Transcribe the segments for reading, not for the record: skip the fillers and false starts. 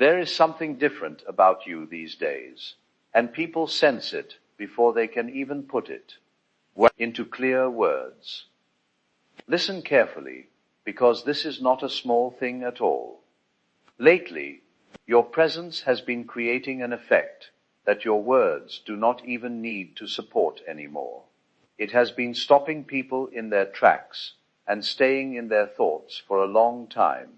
There is something different about you these days, and people sense it before they can even put it into clear words. Listen carefully, because this is not a small thing at all. Lately, your presence has been creating an effect that your words do not even need to support anymore. It has been stopping people in their tracks and staying in their thoughts for a long time.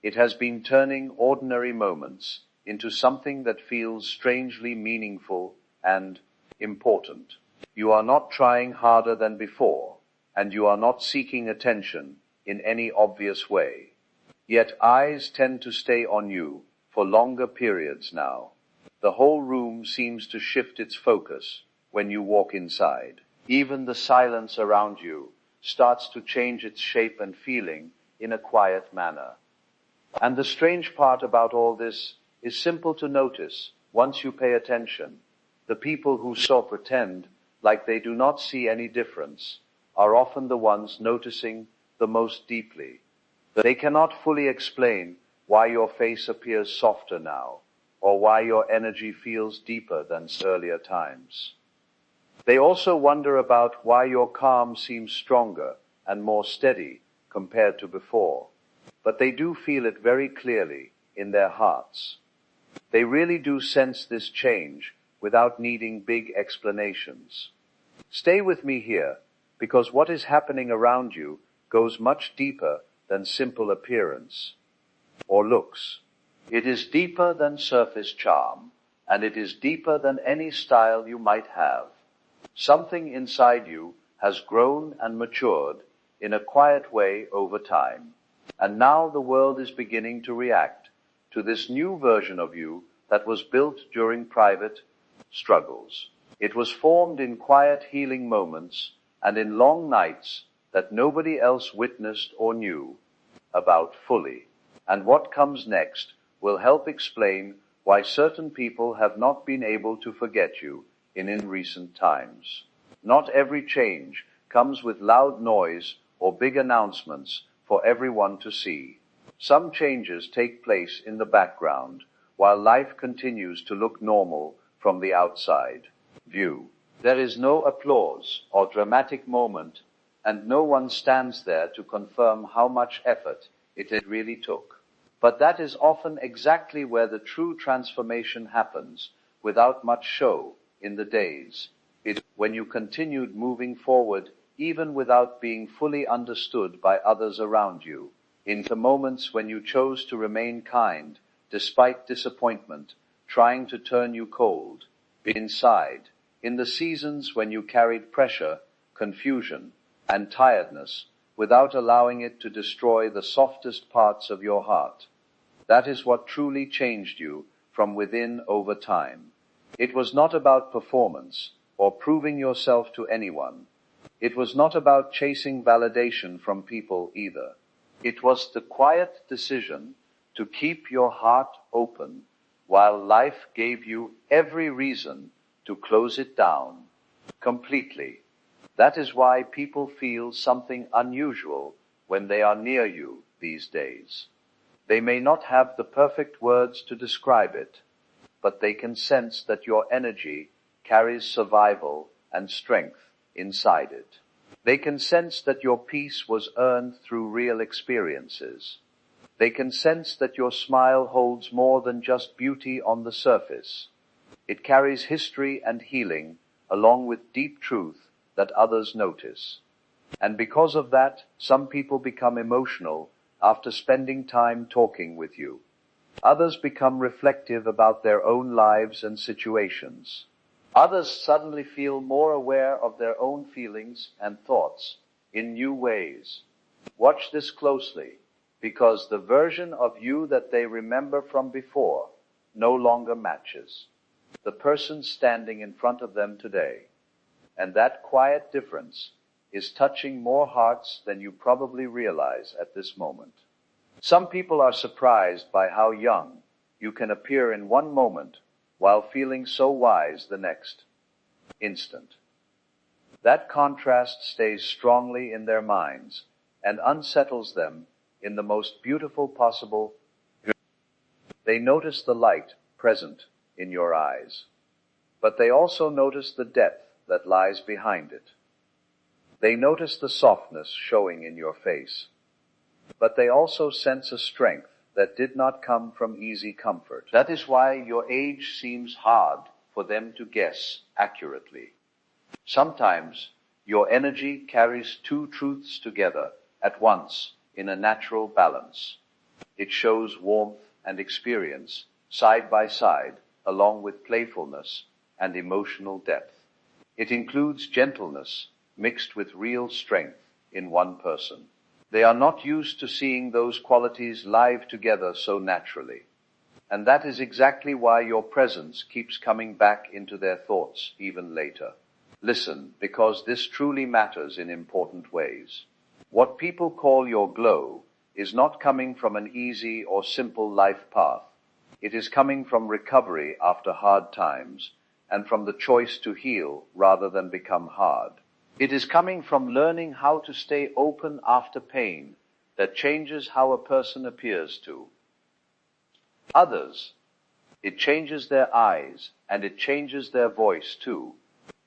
It has been turning ordinary moments into something that feels strangely meaningful and important. You are not trying harder than before, and you are not seeking attention in any obvious way. Yet eyes tend to stay on you for longer periods now. The whole room seems to shift its focus when you walk inside. Even the silence around you starts to change its shape and feeling in a quiet manner. And the strange part about all this is simple to notice once you pay attention. The people who so pretend like they do not see any difference are often the ones noticing the most deeply. They cannot fully explain why your face appears softer now, or why your energy feels deeper than earlier times. They also wonder about why your calm seems stronger and more steady compared to before. But they do feel it very clearly in their hearts. They really do sense this change without needing big explanations. Stay with me here, because what is happening around you goes much deeper than simple appearance or looks. It is deeper than surface charm, and it is deeper than any style you might have. Something inside you has grown and matured in a quiet way over time, and now the world is beginning to react to this new version of you that was built during private struggles. It was formed in quiet healing moments and in long nights that nobody else witnessed or knew about fully. And what comes next will help explain why certain people have not been able to forget you in recent times. Not every change comes with loud noise or big announcements for everyone to see. Some changes take place in the background while life continues to look normal from the outside view. There is no applause or dramatic moment, and no one stands there to confirm how much effort it really took. But that is often exactly where the true transformation happens, without much show in the days. It's when you continued moving forward, even without being fully understood by others around you. In the moments when you chose to remain kind, despite disappointment, trying to turn you cold inside. In the seasons when you carried pressure, confusion, and tiredness, without allowing it to destroy the softest parts of your heart. That is what truly changed you from within over time. It was not about performance or proving yourself to anyone. It was not about chasing validation from people either. It was the quiet decision to keep your heart open while life gave you every reason to close it down completely. That is why people feel something unusual when they are near you these days. They may not have the perfect words to describe it, but they can sense that your energy carries survival and strength inside it. They can sense that your peace was earned through real experiences. They can sense that your smile holds more than just beauty on the surface. It carries history and healing, along with deep truth that others notice. And because of that, some people become emotional after spending time talking with you. Others become reflective about their own lives and situations. Others suddenly feel more aware of their own feelings and thoughts in new ways. Watch this closely, because the version of you that they remember from before no longer matches the person standing in front of them today. And that quiet difference is touching more hearts than you probably realize at this moment. Some people are surprised by how young you can appear in one moment while feeling so wise the next instant. That contrast stays strongly in their minds and unsettles them in the most beautiful possible They notice the light present in your eyes, but they also notice the depth that lies behind it. They notice the softness showing in your face, but they also sense a strength that did not come from easy comfort. That is why your age seems hard for them to guess accurately. Sometimes your energy carries two truths together at once in a natural balance. It shows warmth and experience side by side, along with playfulness and emotional depth. It includes gentleness mixed with real strength in one person. They are not used to seeing those qualities live together so naturally. And that is exactly why your presence keeps coming back into their thoughts even later. Listen, because this truly matters in important ways. What people call your glow is not coming from an easy or simple life path. It is coming from recovery after hard times and from the choice to heal rather than become hard. It is coming from learning how to stay open after pain that changes how a person appears to others. It changes their eyes, and it changes their voice too.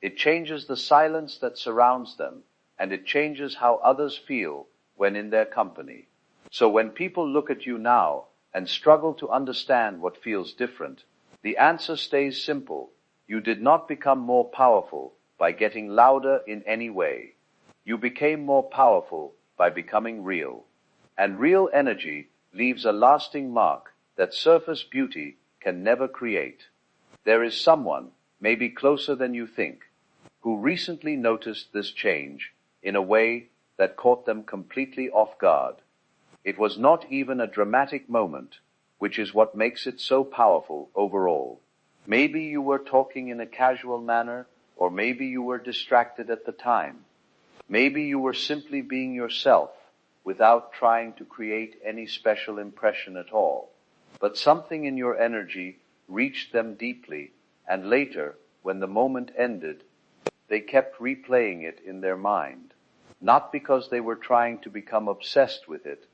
It changes the silence that surrounds them, and it changes how others feel when in their company. So when people look at you now and struggle to understand what feels different, the answer stays simple. You did not become more powerful by getting louder in any way. You became more powerful by becoming real. And real energy leaves a lasting mark that surface beauty can never create. There is someone, maybe closer than you think, who recently noticed this change in a way that caught them completely off guard. It was not even a dramatic moment, which is what makes it so powerful overall. Maybe you were talking in a casual manner, or maybe you were distracted at the time. Maybe you were simply being yourself without trying to create any special impression at all. But something in your energy reached them deeply, and later, when the moment ended, they kept replaying it in their mind. Not because they were trying to become obsessed with it,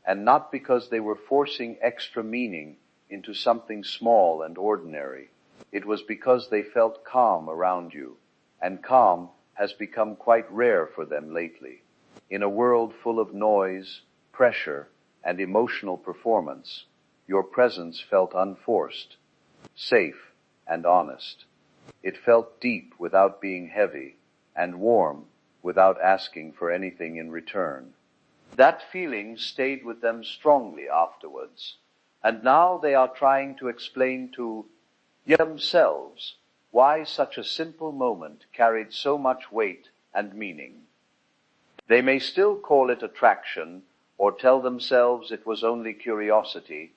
and not because they were forcing extra meaning into something small and ordinary. It was because they felt calm around you, and calm has become quite rare for them lately. In a world full of noise, pressure, and emotional performance, your presence felt unforced, safe, and honest. It felt deep without being heavy, and warm without asking for anything in return. That feeling stayed with them strongly afterwards, and now they are trying to explain to themselves why such a simple moment carried so much weight and meaning. They may still call it attraction or tell themselves it was only curiosity,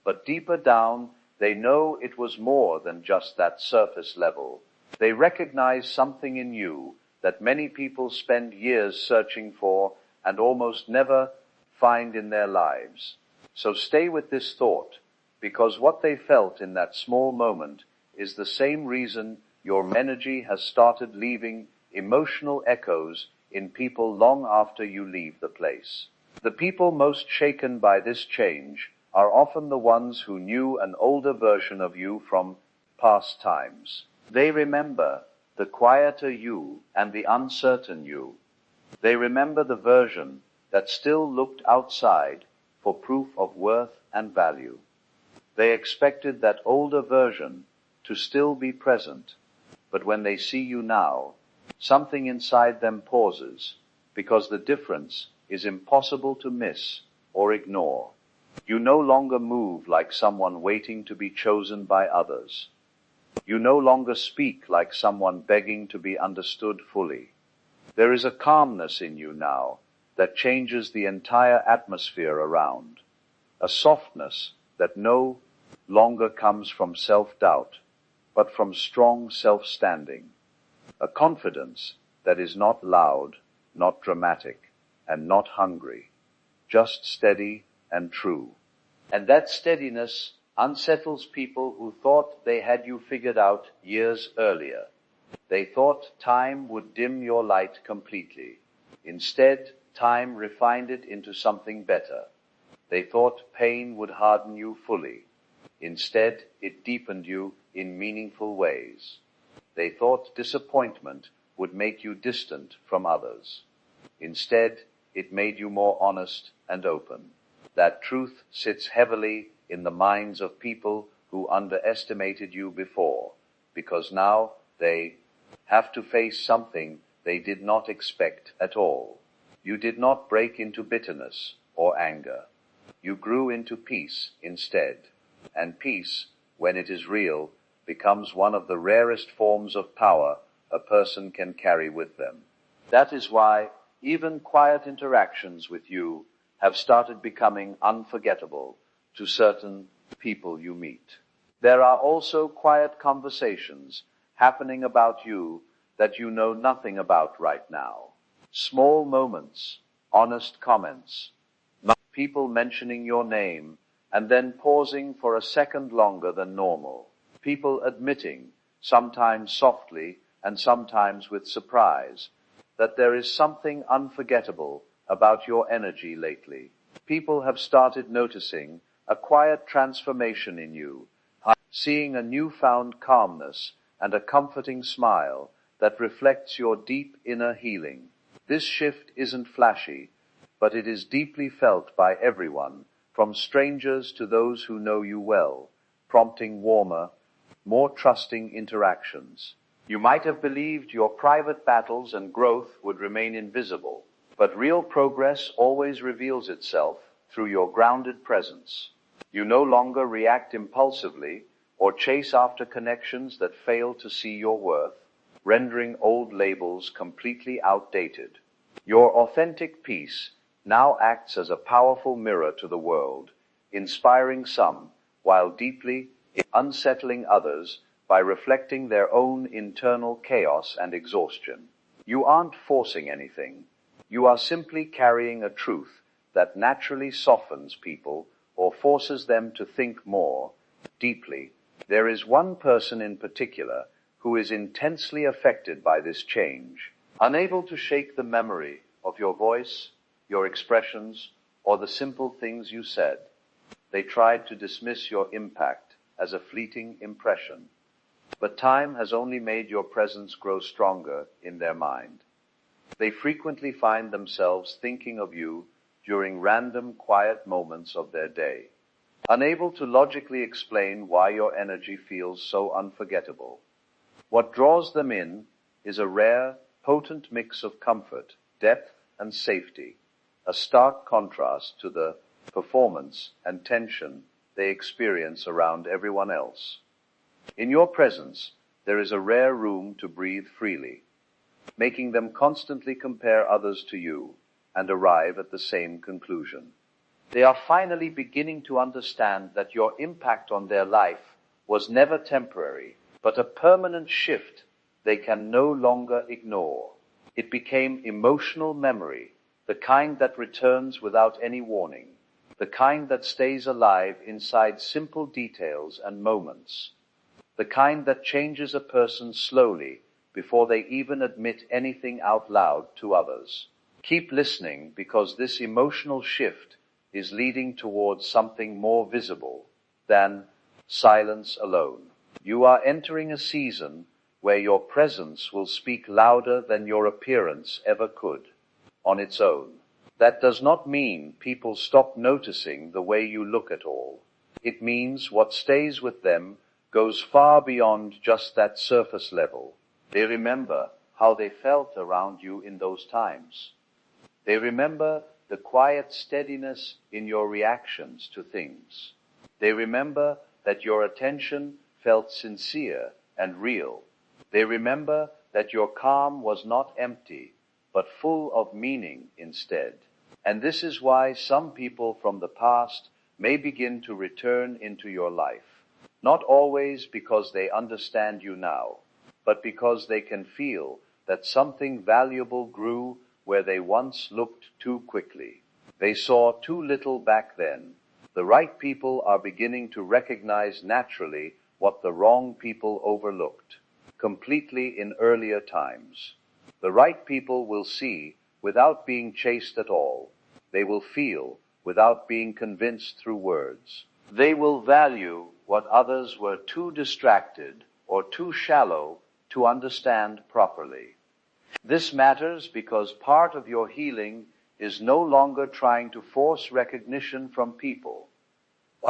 but deeper down they know it was more than just that surface level. They recognize something in you that many people spend years searching for and almost never find in their lives. So stay with this thought, because what they felt in that small moment is the same reason your energy has started leaving emotional echoes in people long after you leave the place. The people most shaken by this change are often the ones who knew an older version of you from past times. They remember the quieter you and the uncertain you. They remember the version that still looked outside for proof of worth and value. They expected that older version to still be present, but when they see you now, something inside them pauses, because the difference is impossible to miss or ignore. You no longer move like someone waiting to be chosen by others. You no longer speak like someone begging to be understood fully. There is a calmness in you now that changes the entire atmosphere around, a softness that no longer comes from self-doubt, but from strong self-standing, a confidence that is not loud, not dramatic, and not hungry, just steady and true. And that steadiness unsettles people who thought they had you figured out years earlier. They thought time would dim your light completely. Instead, time refined it into something better. They thought pain would harden you fully. Instead, it deepened you in meaningful ways. They thought disappointment would make you distant from others. Instead, it made you more honest and open. That truth sits heavily in the minds of people who underestimated you before, because now they have to face something they did not expect at all. You did not break into bitterness or anger. You grew into peace instead. And peace, when it is real, becomes one of the rarest forms of power a person can carry with them. That is why even quiet interactions with you have started becoming unforgettable to certain people you meet. There are also quiet conversations happening about you that you know nothing about right now. Small moments, honest comments, people mentioning your name and then pausing for a second longer than normal. People admitting, sometimes softly and sometimes with surprise, that there is something unforgettable about your energy lately. People have started noticing a quiet transformation in you, seeing a newfound calmness and a comforting smile that reflects your deep inner healing. This shift isn't flashy, but it is deeply felt by everyone, from strangers to those who know you well, prompting warmer, more trusting interactions. You might have believed your private battles and growth would remain invisible, but real progress always reveals itself through your grounded presence. You no longer react impulsively or chase after connections that fail to see your worth, rendering old labels completely outdated. Your authentic peace now acts as a powerful mirror to the world, inspiring some, while deeply unsettling others by reflecting their own internal chaos and exhaustion. You aren't forcing anything. You are simply carrying a truth that naturally softens people or forces them to think more deeply. There is one person in particular who is intensely affected by this change, unable to shake the memory of your voice, your expressions, or the simple things you said. They tried to dismiss your impact as a fleeting impression, but time has only made your presence grow stronger in their mind. They frequently find themselves thinking of you during random quiet moments of their day, unable to logically explain why your energy feels so unforgettable. What draws them in is a rare, potent mix of comfort, depth, and safety, a stark contrast to the performance and tension they experience around everyone else. In your presence, there is a rare room to breathe freely, making them constantly compare others to you and arrive at the same conclusion. They are finally beginning to understand that your impact on their life was never temporary, but a permanent shift they can no longer ignore. It became emotional memory, the kind that returns without any warning, the kind that stays alive inside simple details and moments, the kind that changes a person slowly before they even admit anything out loud to others. Keep listening, because this emotional shift is leading towards something more visible than silence alone. You are entering a season where your presence will speak louder than your appearance ever could on its own. That does not mean people stop noticing the way you look at all. It means what stays with them goes far beyond just that surface level. They remember how they felt around you in those times. They remember the quiet steadiness in your reactions to things. They remember that your attention felt sincere and real. They remember that your calm was not empty, but full of meaning instead. And this is why some people from the past may begin to return into your life. Not always because they understand you now, but because they can feel that something valuable grew where they once looked too quickly. They saw too little back then. The right people are beginning to recognize naturally what the wrong people overlooked completely in earlier times. The right people will see without being chased at all. They will feel without being convinced through words. They will value what others were too distracted or too shallow to understand properly. This matters because part of your healing is no longer trying to force recognition from people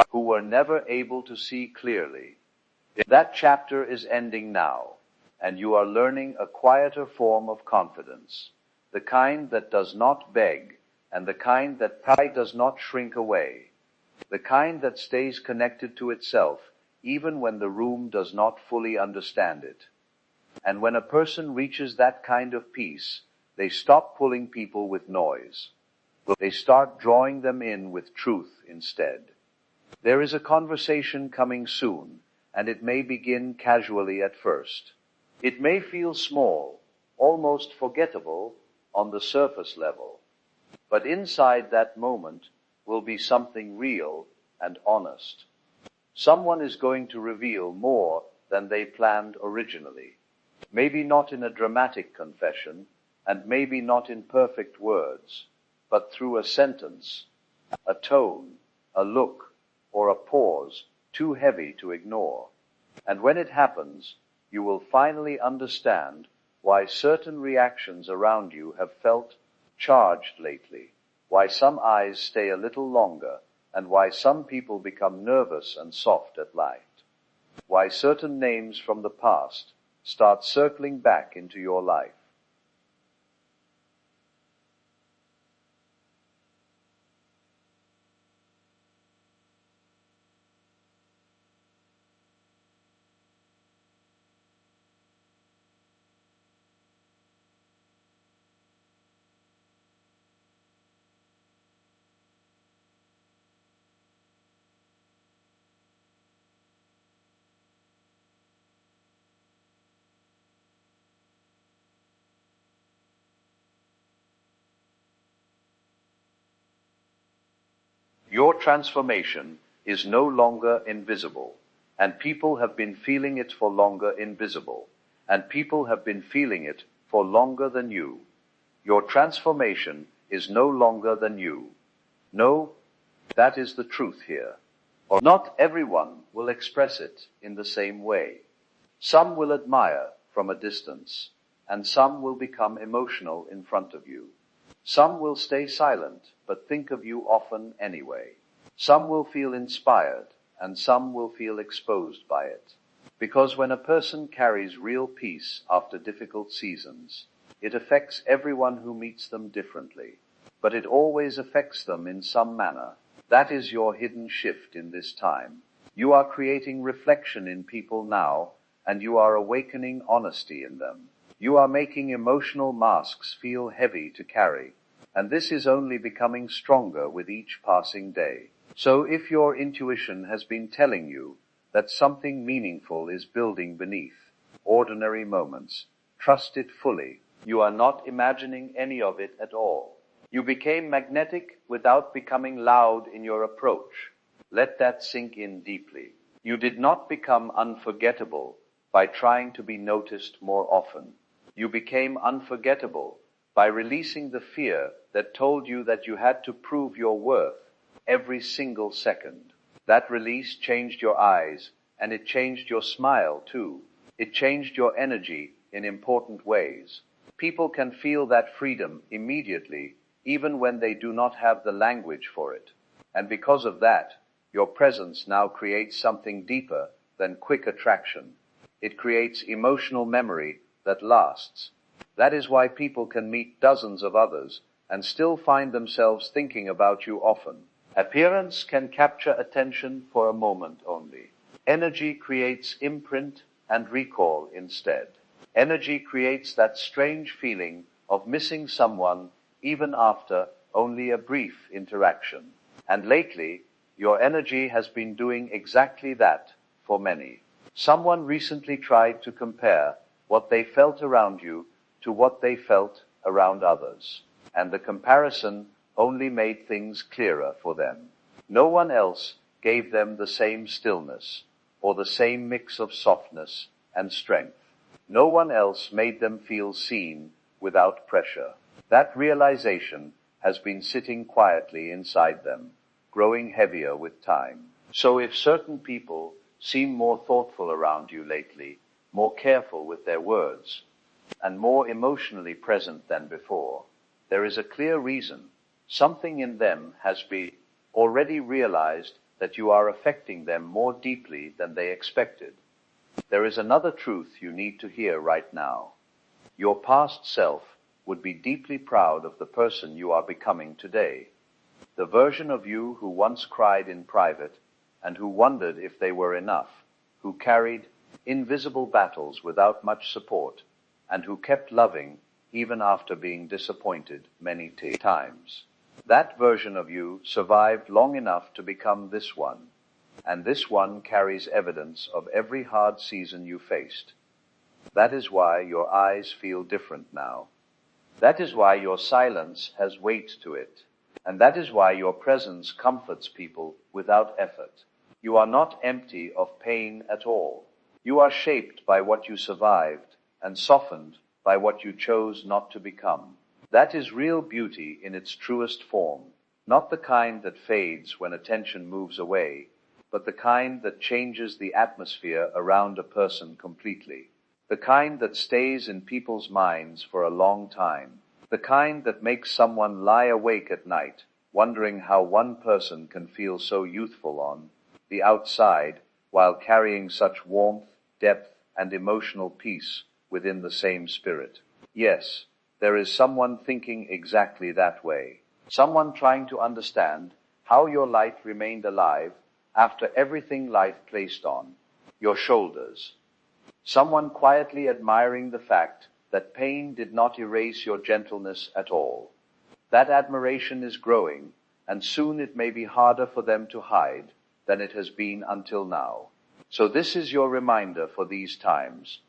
who were never able to see clearly. That chapter is ending now, and you are learning a quieter form of confidence, the kind that does not beg, and the kind that pride does not shrink away, the kind that stays connected to itself even when the room does not fully understand it. And when a person reaches that kind of peace, they stop pulling people with noise. They start drawing them in with truth instead. There is a conversation coming soon, and it may begin casually at first. It may feel small, almost forgettable on the surface level, but inside that moment will be something real and honest. Someone is going to reveal more than they planned originally. Maybe not in a dramatic confession, and maybe not in perfect words, but through a sentence, a tone, a look, or a pause too heavy to ignore. And when it happens, you will finally understand why certain reactions around you have felt charged lately, why some eyes stay a little longer, and why some people become nervous and soft at night, why certain names from the past start circling back into your life. Your transformation is no longer invisible, and people have been feeling it for longer invisible, and people have been feeling it for longer than you. Your transformation is no longer than you. No, that is the truth here. Or not everyone will express it in the same way. Some will admire from a distance, and some will become emotional in front of you. Some will stay silent, but think of you often anyway. Some will feel inspired, and some will feel exposed by it. Because when a person carries real peace after difficult seasons, it affects everyone who meets them differently. But it always affects them in some manner. That is your hidden shift in this time. You are creating reflection in people now, and you are awakening honesty in them. You are making emotional masks feel heavy to carry, and this is only becoming stronger with each passing day. So if your intuition has been telling you that something meaningful is building beneath ordinary moments, trust it fully. You are not imagining any of it at all. You became magnetic without becoming loud in your approach. Let that sink in deeply. You did not become unforgettable by trying to be noticed more often. You became unforgettable by releasing the fear that told you that you had to prove your worth every single second. That release changed your eyes, and it changed your smile too. It changed your energy in important ways. People can feel that freedom immediately, even when they do not have the language for it. And because of that, your presence now creates something deeper than quick attraction. It creates emotional memory that lasts. That is why people can meet dozens of others and still find themselves thinking about you often. Appearance can capture attention for a moment only. Energy creates imprint and recall instead. Energy creates that strange feeling of missing someone even after only a brief interaction. And lately, your energy has been doing exactly that for many. Someone recently tried to compare what they felt around you to what they felt around others, and the comparison only made things clearer for them. No one else gave them the same stillness or the same mix of softness and strength. No one else made them feel seen without pressure. That realization has been sitting quietly inside them, growing heavier with time. So if certain people seem more thoughtful around you lately, more careful with their words, and more emotionally present than before, there is a clear reason. Something in them has been already realized that you are affecting them more deeply than they expected. There is another truth you need to hear right now. Your past self would be deeply proud of the person you are becoming today. The version of you who once cried in private and who wondered if they were enough, who carried invisible battles without much support, and who kept loving even after being disappointed many times. That version of you survived long enough to become this one, and this one carries evidence of every hard season you faced. That is why your eyes feel different now. That is why your silence has weight to it, and that is why your presence comforts people without effort. You are not empty of pain at all. You are shaped by what you survived and softened by what you chose not to become. That is real beauty in its truest form, not the kind that fades when attention moves away, but the kind that changes the atmosphere around a person completely. The kind that stays in people's minds for a long time. The kind that makes someone lie awake at night, wondering how one person can feel so youthful on the outside while carrying such warmth, depth, and emotional peace within the same spirit. Yes, there is someone thinking exactly that way. Someone trying to understand how your light remained alive after everything life placed on your shoulders. Someone quietly admiring the fact that pain did not erase your gentleness at all. That admiration is growing, and soon it may be harder for them to hide than it has been until now. So this is your reminder for these times.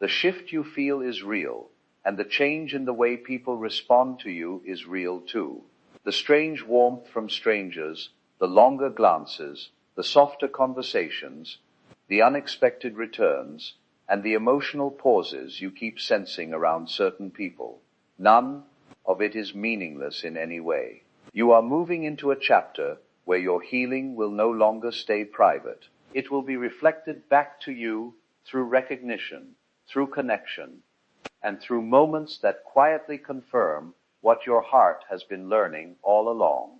The shift you feel is real, and the change in the way people respond to you is real too. The strange warmth from strangers, the longer glances, the softer conversations, the unexpected returns, and the emotional pauses you keep sensing around certain people. None of it is meaningless in any way. You are moving into a chapter where your healing will no longer stay private. It will be reflected back to you through recognition, through connection, and through moments that quietly confirm what your heart has been learning all along.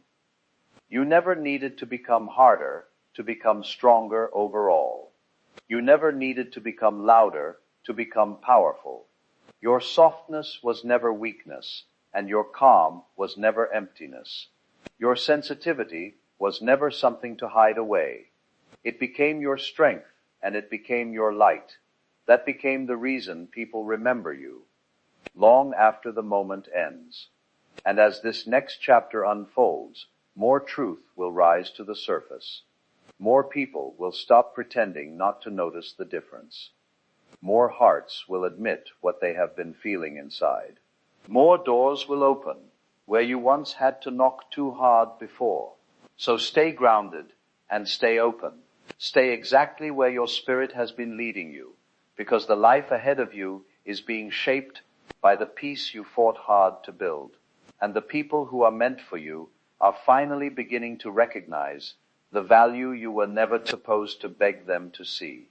You never needed to become harder to become stronger overall. You never needed to become louder to become powerful. Your softness was never weakness, and your calm was never emptiness. Your sensitivity was never something to hide away. It became your strength, and it became your light. That became the reason people remember you, long after the moment ends. And as this next chapter unfolds, more truth will rise to the surface. More people will stop pretending not to notice the difference. More hearts will admit what they have been feeling inside. More doors will open where you once had to knock too hard before. So stay grounded and stay open. Stay exactly where your spirit has been leading you, because the life ahead of you is being shaped by the peace you fought hard to build. And the people who are meant for you are finally beginning to recognize the value you were never supposed to beg them to see.